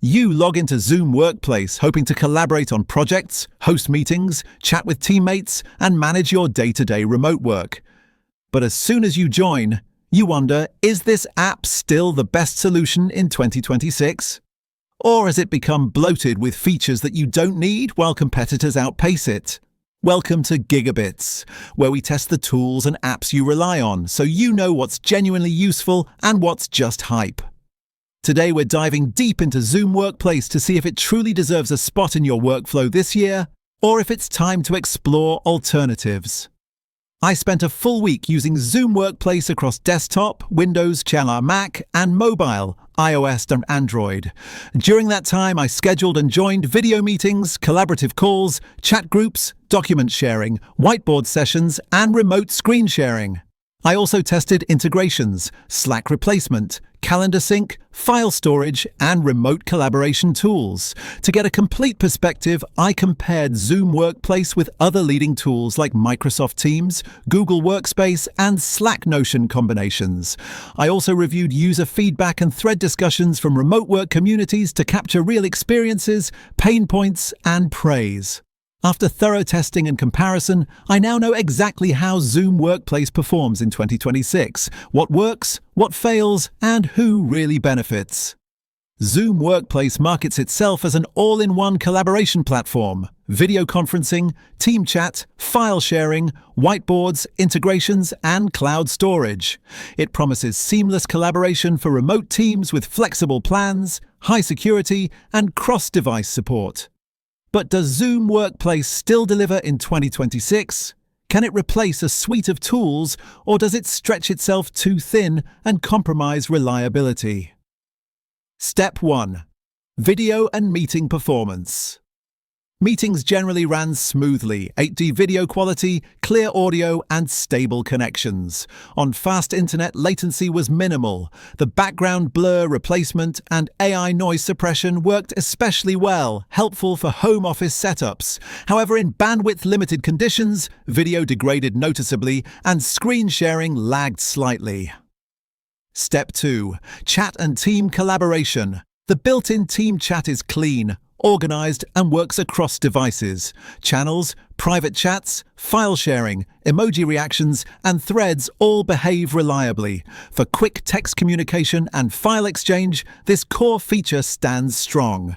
You log into Zoom Workplace hoping to collaborate on projects, host meetings, chat with teammates, and manage your day-to-day remote work. But as soon as you join, you wonder, is this app still the best solution in 2026? Or has it become bloated with features that you don't need while competitors outpace it? Welcome to GigaBits, where we test the tools and apps you rely on so you know what's genuinely useful and what's just hype. Today we're diving deep into Zoom Workplace to see if it truly deserves a spot in your workflow this year, or if it's time to explore alternatives. I spent a full week using Zoom Workplace across desktop, Windows, Mac, and mobile, iOS and Android. During that time, I scheduled and joined video meetings, collaborative calls, chat groups, document sharing, whiteboard sessions, and remote screen sharing. I also tested integrations, Slack replacement, calendar sync, file storage, and remote collaboration tools. To get a complete perspective, I compared Zoom Workplace with other leading tools like Microsoft Teams, Google Workspace, and Slack Notion combinations. I also reviewed user feedback and thread discussions from remote work communities to capture real experiences, pain points, and praise. After thorough testing and comparison, I now know exactly how Zoom Workplace performs in 2026, what works, what fails, and who really benefits. Zoom Workplace markets itself as an all-in-one collaboration platform: video conferencing, team chat, file sharing, whiteboards, integrations, and cloud storage. It promises seamless collaboration for remote teams with flexible plans, high security, and cross-device support. But does Zoom Workplace still deliver in 2026? Can it replace a suite of tools, or does it stretch itself too thin and compromise reliability? Step 1. Video and meeting performance. Meetings generally ran smoothly, 8D video quality, clear audio, and stable connections. On fast internet, latency was minimal. The background blur replacement and AI noise suppression worked especially well, helpful for home office setups. However, in bandwidth-limited conditions, video degraded noticeably and screen sharing lagged slightly. Step 2. Chat and team collaboration. The built-in team chat is clean, organized, and works across devices. Channels, private chats, file sharing, emoji reactions, and threads all behave reliably. For quick text communication and file exchange, this core feature stands strong.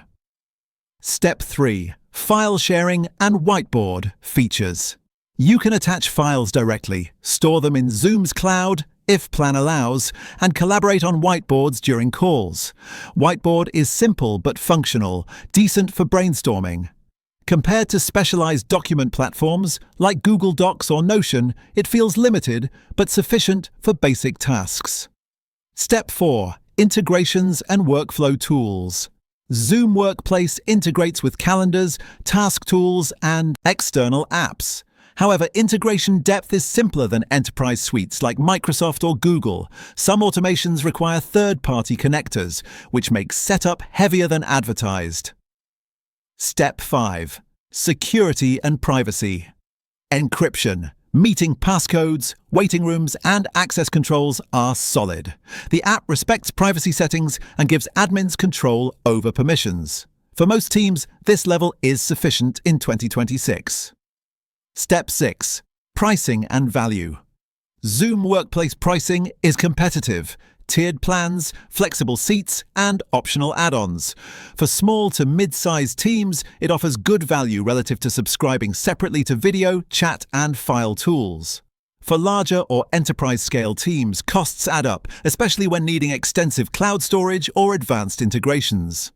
Step 3. File sharing and whiteboard features. You can attach files directly, store them in Zoom's cloud, if plan allows, and collaborate on whiteboards during calls. Whiteboard is simple but functional, decent for brainstorming. Compared to specialized document platforms like Google Docs or Notion, it feels limited but sufficient for basic tasks. Step 4. Integrations and workflow tools. Zoom Workplace integrates with calendars, task tools, and external apps. However, integration depth is simpler than enterprise suites like Microsoft or Google. Some automations require third-party connectors, which makes setup heavier than advertised. Step 5. Security and privacy. Encryption, meeting passcodes, waiting rooms, and access controls are solid. The app respects privacy settings and gives admins control over permissions. For most teams, this level is sufficient in 2026. Step 6. Pricing and value. Zoom Workplace pricing is competitive. Tiered plans, flexible seats, and optional add-ons. For small to mid-sized teams, it offers good value relative to subscribing separately to video, chat, and file tools. For larger or enterprise-scale teams, costs add up, especially when needing extensive cloud storage or advanced integrations.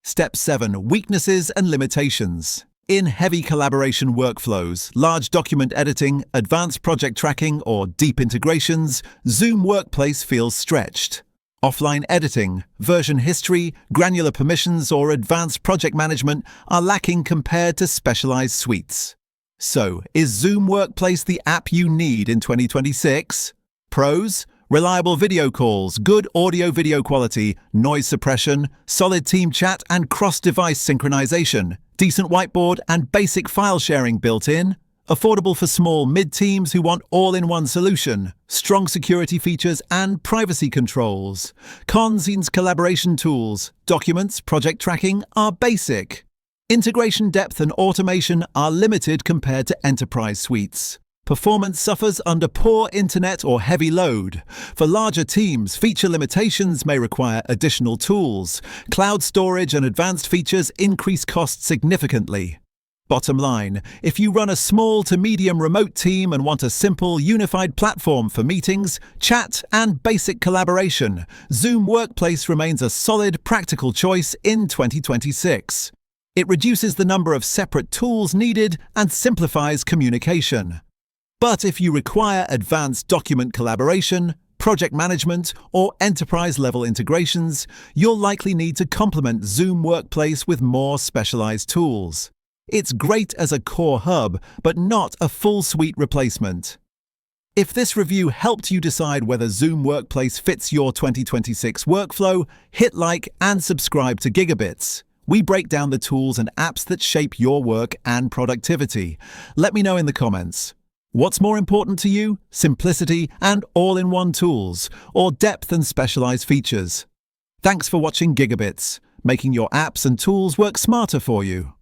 Step 7. Weaknesses and limitations. In heavy collaboration workflows, large document editing, advanced project tracking, or deep integrations, Zoom Workplace feels stretched. Offline editing, version history, granular permissions, or advanced project management are lacking compared to specialized suites. So, is Zoom Workplace the app you need in 2026? Pros: reliable video calls, good audio-video quality, noise suppression, solid team chat and cross-device synchronization, decent whiteboard and basic file sharing built in. Affordable for small mid-teams who want all-in-one solution, strong security features and privacy controls. Cons means collaboration tools, documents, project tracking are basic. Integration depth and automation are limited compared to enterprise suites. Performance suffers under poor internet or heavy load. For larger teams, feature limitations may require additional tools. Cloud storage and advanced features increase costs significantly. Bottom line, if you run a small to medium remote team and want a simple, unified platform for meetings, chat, and basic collaboration, Zoom Workplace remains a solid, practical choice in 2026. It reduces the number of separate tools needed and simplifies communication. But if you require advanced document collaboration, project management, or enterprise-level integrations, you'll likely need to complement Zoom Workplace with more specialized tools. It's great as a core hub, but not a full suite replacement. If this review helped you decide whether Zoom Workplace fits your 2026 workflow, hit like and subscribe to GigaBits. We break down the tools and apps that shape your work and productivity. Let me know in the comments. What's more important to you? Simplicity and all-in-one tools, or depth and specialized features? Thanks for watching GigaBits, making your apps and tools work smarter for you.